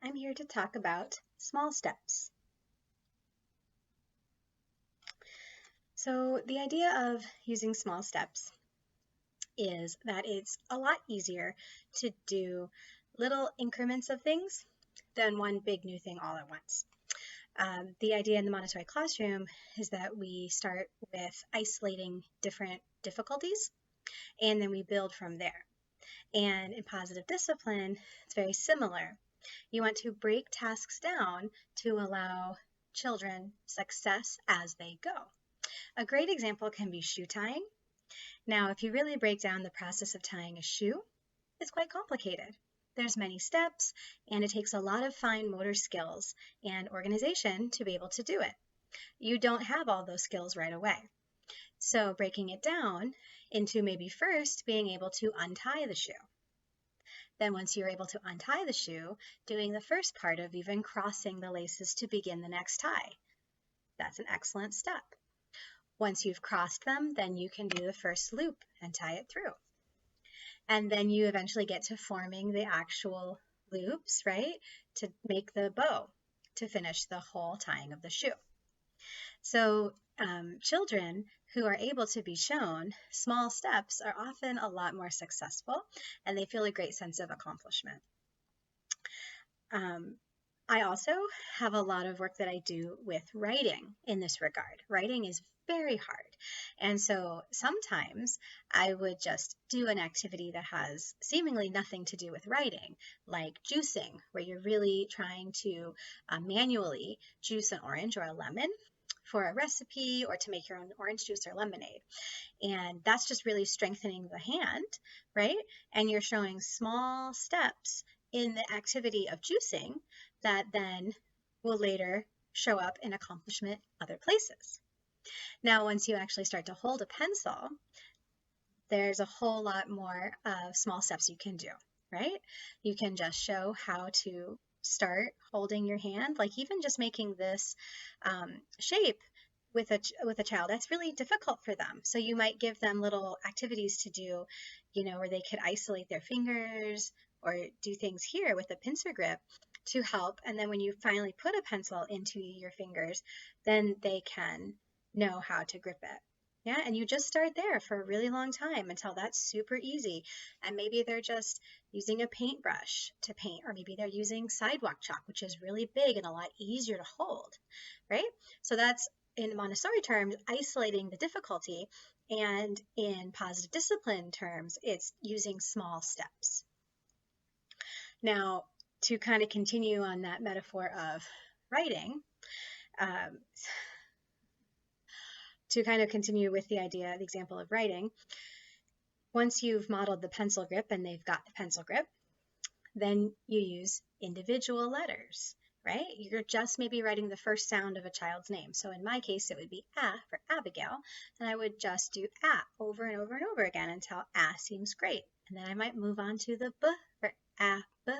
I'm here to talk about small steps. So the idea of using small steps is that it's a lot easier to do little increments of things than one big new thing all at once. The idea in the Montessori classroom is that we start with isolating different difficulties and then we build from there. And in positive discipline, it's very similar. You want to break tasks down to allow children success as they go. A great example can be shoe tying. Now, if you really break down the process of tying a shoe, it's quite complicated. There's many steps, and it takes a lot of fine motor skills and organization to be able to do it. You don't have all those skills right away. So breaking it down into maybe first being able to untie the shoe. Then once you're able to untie the shoe, doing the first part of even crossing the laces to begin the next tie. That's an excellent step. Once you've crossed them, then you can do the first loop and tie it through. And then you eventually get to forming the actual loops, right, to make the bow to finish the whole tying of the shoe. So children who are able to be shown small steps are often a lot more successful and they feel a great sense of accomplishment. I also have a lot of work that I do with writing in this regard. Writing is very hard. And so sometimes I would just do an activity that has seemingly nothing to do with writing, like juicing, where you're really trying to manually juice an orange or a lemon for a recipe or to make your own orange juice or lemonade. And that's just really strengthening the hand, right? And you're showing small steps in the activity of juicing that then will later show up in accomplishment other places. Now, once you actually start to hold a pencil, there's a whole lot more small steps you can do, right? You can just show how to start holding your hand, like even just making this shape with a child, that's really difficult for them. So you might give them little activities to do, where they could isolate their fingers or do things here with a pincer grip to help. And then when you finally put a pencil into your fingers, then they can know how to grip it. Yeah, and you just start there for a really long time until that's super easy. And maybe they're just using a paintbrush to paint, or maybe they're using sidewalk chalk, which is really big and a lot easier to hold, right? So that's, in Montessori terms, isolating the difficulty, and in positive discipline terms, it's using small steps. Now, to kind of continue on that metaphor of writing, to kind of continue with the example of writing, once you've modeled the pencil grip and they've got the pencil grip, then you use individual letters, right? You're just maybe writing the first sound of a child's name. So in my case, it would be A for Abigail, and I would just do A over and over and over again until A seems great. And then I might move on to the B for A, B,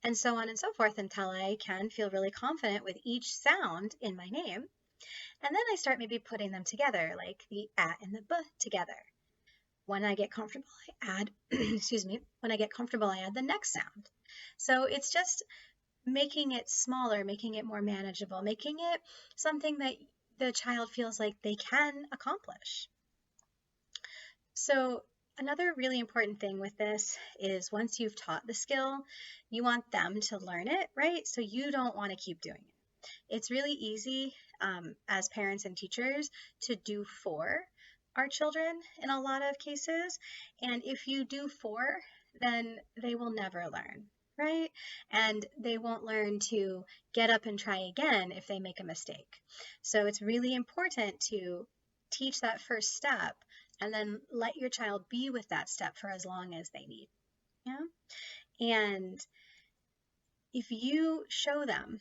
and so on and so forth until I can feel really confident with each sound in my name. And then I start maybe putting them together, like the A and the B together. When I get comfortable, I add, when I get comfortable, I add the next sound. So it's just making it smaller, making it more manageable, making it something that the child feels like they can accomplish. So another really important thing with this is once you've taught the skill, you want them to learn it, right? So you don't want to keep doing it. It's really easy as parents and teachers to do for our children in a lot of cases. And if you do for, then they will never learn, right? And they won't learn to get up and try again if they make a mistake. So it's really important to teach that first step and then let your child be with that step for as long as they need. Yeah. And if you show them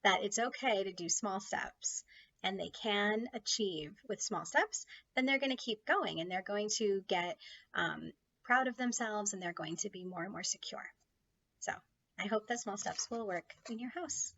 that it's okay to do small steps and they can achieve with small steps, then they're going to keep going and they're going to get proud of themselves and they're going to be more and more secure. So I hope that small steps will work in your house.